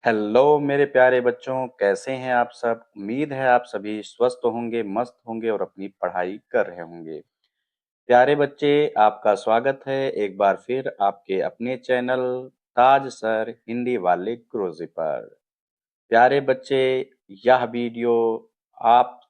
Hello मेरे प्यारे बच्चों, कैसे हैं आप सब? उम्मीद है आप सभी स्वस्थ होंगे, मस्त होंगे और अपनी पढ़ाई कर रहे होंगे। प्यारे बच्चे, आपका स्वागत है एक बार फिर आपके अपने चैनल ताज सर हिंदी वाले गुरुजी पर। प्यारे बच्चे, यह वीडियो आप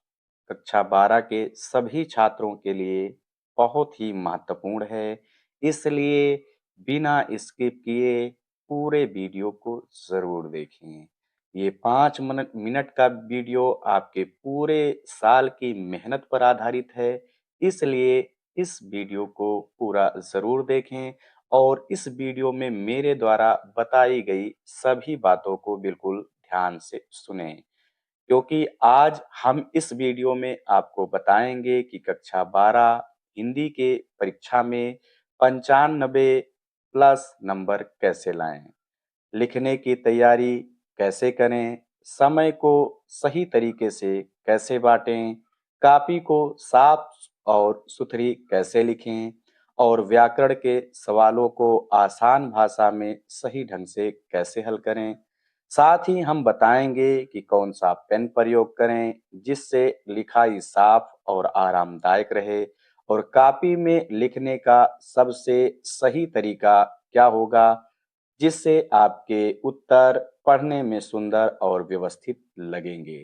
कक्षा 12 के सभी छात्रों के लिए बहुत ही महत्वपूर्ण है, इसलिए बिना स्किप किए पूरे वीडियो को ज़रूर देखें। ये 5 मिनट का वीडियो आपके पूरे साल की मेहनत पर आधारित है, इसलिए इस वीडियो को पूरा ज़रूर देखें और इस वीडियो में मेरे द्वारा बताई गई सभी बातों को बिल्कुल ध्यान से सुनें, क्योंकि आज हम इस वीडियो में आपको बताएंगे कि कक्षा 12 हिंदी के परीक्षा में 95 प्लस नंबर कैसे लाएं, लिखने की तैयारी कैसे करें, समय को सही तरीके से कैसे बांटें, कॉपी को साफ और सुथरी कैसे लिखें और व्याकरण के सवालों को आसान भाषा में सही ढंग से कैसे हल करें। साथ ही हम बताएंगे कि कौन सा पेन प्रयोग करें जिससे लिखाई साफ और आरामदायक रहे और कॉपी में लिखने का सबसे सही तरीका क्या होगा जिससे आपके उत्तर पढ़ने में सुंदर और व्यवस्थित लगेंगे।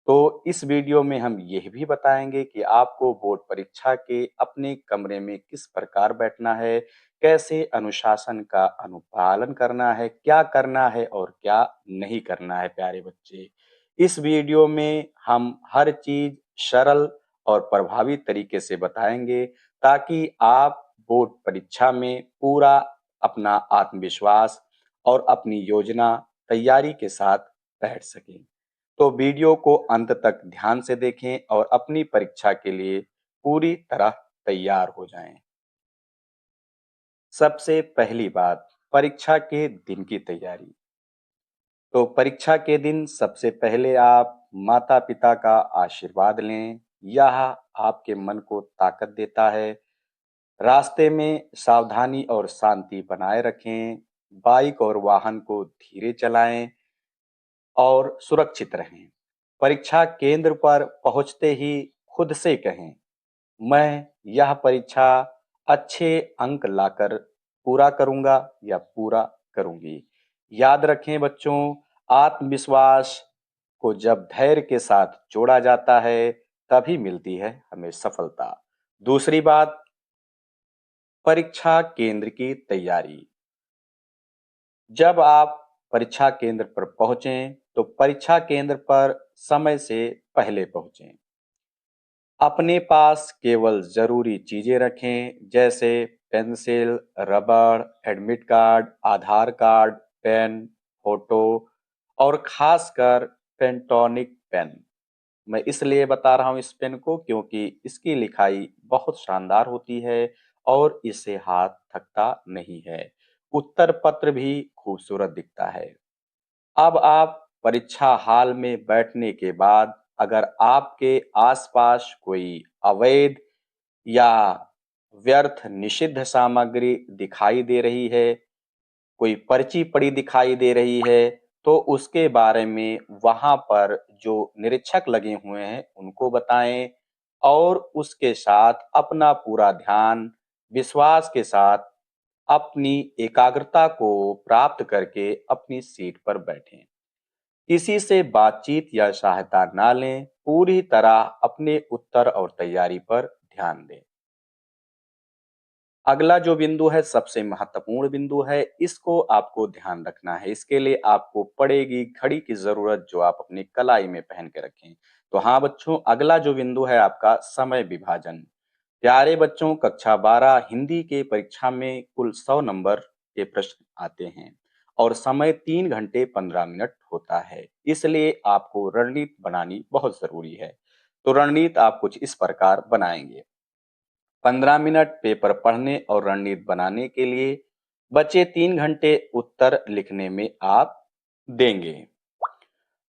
तो इस वीडियो में हम यह भी बताएंगे कि आपको बोर्ड परीक्षा के अपने कमरे में किस प्रकार बैठना है, कैसे अनुशासन का अनुपालन करना है, क्या करना है और क्या नहीं करना है। प्यारे बच्चे, इस वीडियो में हम हर चीज सरल और प्रभावी तरीके से बताएंगे ताकि आप बोर्ड परीक्षा में पूरा अपना आत्मविश्वास और अपनी योजना तैयारी के साथ बैठ सकें। तो वीडियो को अंत तक ध्यान से देखें और अपनी परीक्षा के लिए पूरी तरह तैयार हो जाएं। सबसे पहली बात, परीक्षा के दिन की तैयारी। तो परीक्षा के दिन सबसे पहले आप माता पिता का आशीर्वाद लें, यह आपके मन को ताकत देता है। रास्ते में सावधानी और शांति बनाए रखें, बाइक और वाहन को धीरे चलाएं और सुरक्षित रहें। परीक्षा केंद्र पर पहुंचते ही खुद से कहें, मैं यह परीक्षा अच्छे अंक लाकर पूरा करूंगा या पूरा करूंगी। याद रखें बच्चों, आत्मविश्वास को जब धैर्य के साथ जोड़ा जाता है तभी मिलती है हमें सफलता। दूसरी बात, परीक्षा केंद्र की तैयारी। जब आप परीक्षा केंद्र पर पहुंचें तो परीक्षा केंद्र पर समय से पहले पहुंचें। अपने पास केवल जरूरी चीजें रखें, जैसे पेंसिल, रबड़, एडमिट कार्ड, आधार कार्ड, पेन, फोटो और खासकर पेंटोनिक पेन। मैं इसलिए बता रहा हूँ इस पेन को क्योंकि इसकी लिखाई बहुत शानदार होती है और इससे हाथ थकता नहीं है। उत्तर पत्र भी खूबसूरत दिखता है। अब आप परीक्षा हॉल में बैठने के बाद अगर आपके आसपास कोई अवैध या व्यर्थ निषिद्ध सामग्री दिखाई दे रही है, कोई पर्ची पड़ी दिखाई दे रही है, तो उसके बारे में वहां पर जो निरीक्षक लगे हुए हैं उनको बताएं और उसके साथ अपना पूरा ध्यान विश्वास के साथ अपनी एकाग्रता को प्राप्त करके अपनी सीट पर बैठें। किसी से बातचीत या सहायता ना लें, पूरी तरह अपने उत्तर और तैयारी पर ध्यान दें। अगला जो बिंदु है सबसे महत्वपूर्ण बिंदु है, इसको आपको ध्यान रखना है। इसके लिए आपको पड़ेगी घड़ी की जरूरत जो आप अपनी कलाई में पहन के रखें। तो हाँ बच्चों, अगला जो बिंदु है आपका समय विभाजन। प्यारे बच्चों, कक्षा 12 हिंदी के परीक्षा में कुल 100 नंबर के प्रश्न आते हैं और समय 3 घंटे 15 मिनट होता है, इसलिए आपको रणनीति बनानी बहुत जरूरी है। तो रणनीति आप कुछ इस प्रकार बनाएंगे। 15 मिनट पेपर पढ़ने और रणनीति बनाने के लिए, बचे 3 घंटे उत्तर लिखने में आप देंगे।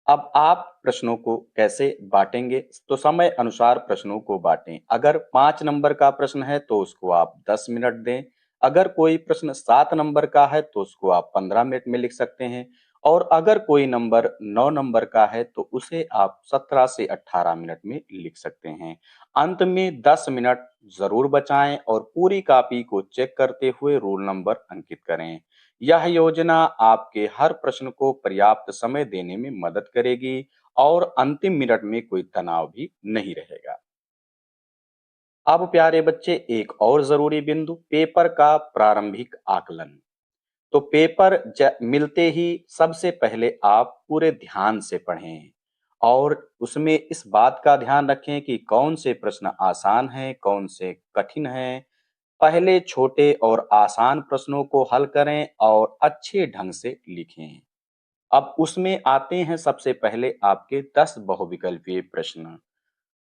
अब आप प्रश्नों को कैसे बांटेंगे? तो समय अनुसार प्रश्नों को बांटें। अगर 5 नंबर का प्रश्न है तो उसको आप 10 मिनट दें। अगर कोई प्रश्न 7 नंबर का है तो उसको आप 15 मिनट में लिख सकते हैं और अगर कोई नंबर 9 नंबर का है तो उसे आप 17 से 18 मिनट में लिख सकते हैं। अंत में 10 मिनट ज़रूर बचाएं और पूरी कॉपी को चेक करते हुए रोल नंबर अंकित करें। यह योजना आपके हर प्रश्न को पर्याप्त समय देने में मदद करेगी और अंतिम मिनट में कोई तनाव भी नहीं रहेगा। अब प्यारे बच्चे, एक और ज़रूरी बिंदु, पेपर का प्रारंभिक आकलन। तो पेपर मिलते ही सबसे पहले आप पूरे ध्यान से पढ़ें और उसमें इस बात का ध्यान रखें कि कौन से प्रश्न आसान हैं, कौन से कठिन हैं। पहले छोटे और आसान प्रश्नों को हल करें और अच्छे ढंग से लिखें। अब उसमें आते हैं सबसे पहले आपके 10 बहुविकल्पीय प्रश्न।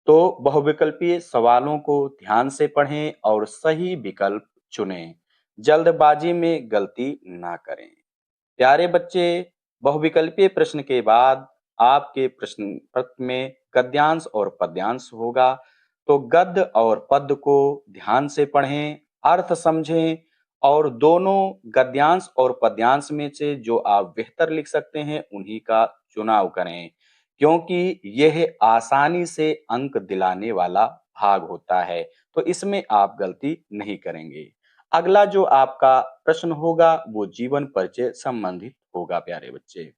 तो बहुविकल्पीय सवालों को ध्यान से पढ़ें और सही विकल्प चुनें। जल्दबाजी में गलती ना करें। प्यारे बच्चे, बहुविकल्पीय प्रश्न के बाद आपके प्रश्न पत्र में गद्यांश और पद्यांश होगा। तो गद्य और पद्य को ध्यान से पढ़ें, अर्थ समझें और दोनों गद्यांश और पद्यांश में से जो आप बेहतर लिख सकते हैं उन्हीं का चुनाव करें, क्योंकि यह आसानी से अंक दिलाने वाला भाग होता है। तो इसमें आप गलती नहीं करेंगे। अगला जो आपका प्रश्न होगा वो जीवन परिचय संबंधित होगा। प्यारे बच्चे,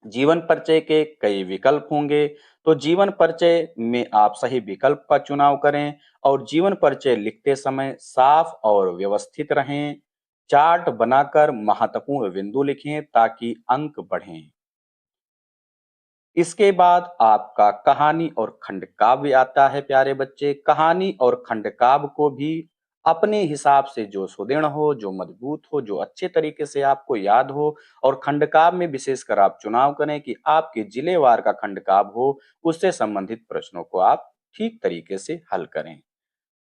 जीवन परिचय के कई विकल्प होंगे, तो जीवन परिचय में आप सही विकल्प का चुनाव करें और जीवन परिचय लिखते समय साफ और व्यवस्थित रहें। चार्ट बनाकर महत्वपूर्ण बिंदु लिखें ताकि अंक बढ़ें। इसके बाद आपका कहानी और खंड काव्य आता है। प्यारे बच्चे, कहानी और खंड काव्य को भी अपने हिसाब से जो सुदृढ़ हो, जो मजबूत हो, जो अच्छे तरीके से आपको याद हो, और खंड काव्य में विशेषकर आप चुनाव करें कि आपके जिलेवार का खंड काव्य हो, उससे संबंधित प्रश्नों को आप ठीक तरीके से हल करें।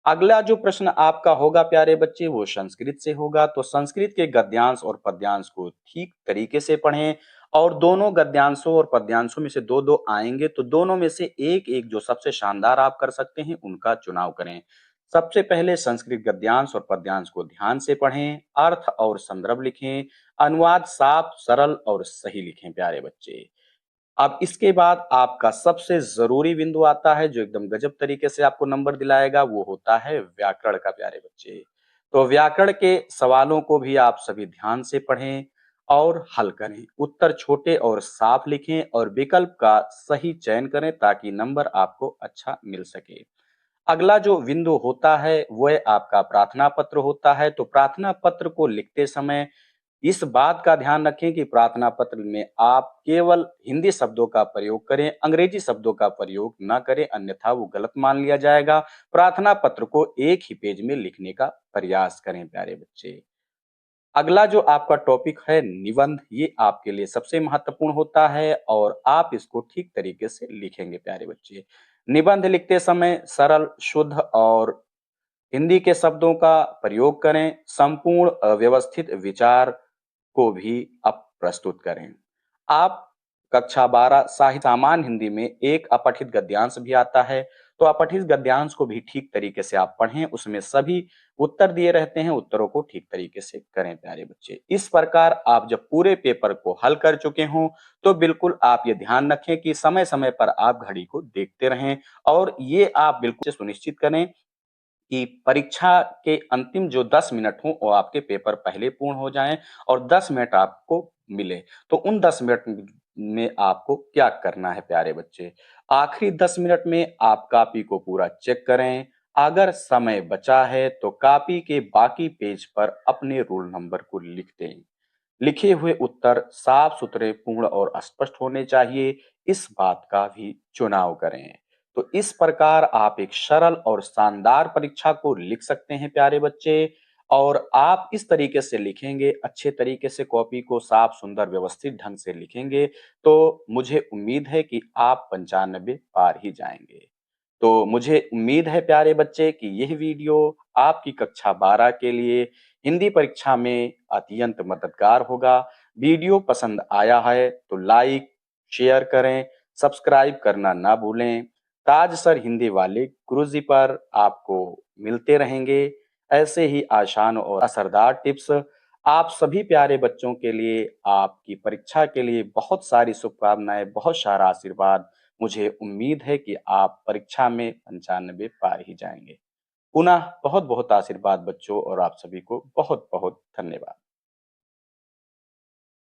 अगला जो प्रश्न आपका होगा प्यारे बच्चे वो संस्कृत से होगा। तो संस्कृत के गद्यांश और पद्यांश को ठीक तरीके से पढ़ें और दोनों गद्यांशों और पद्यांशों में से दो दो आएंगे तो दोनों में से एक एक जो सबसे शानदार आप कर सकते हैं उनका चुनाव करें। सबसे पहले संस्कृत गद्यांश और पद्यांश को ध्यान से पढ़ें, अर्थ और संदर्भ लिखें, अनुवाद साफ, सरल और सही लिखें। प्यारे बच्चे, अब इसके बाद आपका सबसे जरूरी बिंदु आता है जो एकदम गजब तरीके से आपको नंबर दिलाएगा, वो होता है व्याकरण का। प्यारे बच्चे, तो व्याकरण के सवालों को भी आप सभी ध्यान से पढ़ें और हल करें। उत्तर छोटे और साफ लिखें और विकल्प का सही चयन करें ताकि नंबर आपको अच्छा मिल सके। अगला जो बिंदु होता है वह आपका प्रार्थना पत्र होता है। तो प्रार्थना पत्र को लिखते समय इस बात का ध्यान रखें कि प्रार्थना पत्र में आप केवल हिंदी शब्दों का प्रयोग करें, अंग्रेजी शब्दों का प्रयोग ना करें, अन्यथा वो गलत मान लिया जाएगा। प्रार्थना पत्र को एक ही पेज में लिखने का प्रयास करें। प्यारे बच्चे, अगला जो आपका टॉपिक है निबंध, ये आपके लिए सबसे महत्वपूर्ण होता है और आप इसको ठीक तरीके से लिखेंगे। प्यारे बच्चे, निबंध लिखते समय सरल, शुद्ध और हिंदी के शब्दों का प्रयोग करें। संपूर्ण व्यवस्थित विचार को भी आप प्रस्तुत करें। आप कक्षा 12 साहित्य सामान्य हिंदी में एक अपठित गद्यांश भी आता है। तो अपठित गद्यांश को भी ठीक तरीके से आप पढ़ें, उसमें सभी उत्तर दिए रहते हैं, उत्तरों को ठीक तरीके से करें। प्यारे बच्चे, इस प्रकार आप जब पूरे पेपर को हल कर चुके हों तो बिल्कुल आप ये ध्यान रखें कि समय समय पर आप घड़ी को देखते रहें और ये आप बिल्कुल सुनिश्चित करें कि परीक्षा के अंतिम जो 10 मिनट हों वो आपके पेपर पहले पूर्ण हो जाएं और 10 मिनट आपको मिले। तो उन 10 मिनट में आपको क्या करना है प्यारे बच्चे? आखिरी 10 मिनट में आप कॉपी को पूरा चेक करें। अगर समय बचा है तो कॉपी के बाकी पेज पर अपने रोल नंबर को लिख दें। लिखे हुए उत्तर साफ सुथरे, पूर्ण और स्पष्ट होने चाहिए, इस बात का भी चुनाव करें। तो इस प्रकार आप एक सरल और शानदार परीक्षा को लिख सकते हैं। प्यारे बच्चे, और आप इस तरीके से लिखेंगे, अच्छे तरीके से कॉपी को साफ सुंदर व्यवस्थित ढंग से लिखेंगे तो मुझे उम्मीद है कि आप 95 पार ही जाएंगे। तो मुझे उम्मीद है प्यारे बच्चे कि यह वीडियो आपकी कक्षा 12 के लिए हिंदी परीक्षा में अत्यंत मददगार होगा। वीडियो पसंद आया है तो लाइक, शेयर करें, सब्सक्राइब करना ना भूलें। ताज सर हिंदी वाले गुरुजी पर आपको मिलते रहेंगे ऐसे ही आसान और असरदार टिप्स। आप सभी प्यारे बच्चों के लिए, आपकी परीक्षा के लिए बहुत सारी शुभकामनाएँ, बहुत सारा आशीर्वाद। मुझे उम्मीद है कि आप परीक्षा में 95 पा ही जाएँगे। पुनः बहुत-बहुत आशीर्वाद बच्चों और आप सभी को बहुत-बहुत धन्यवाद।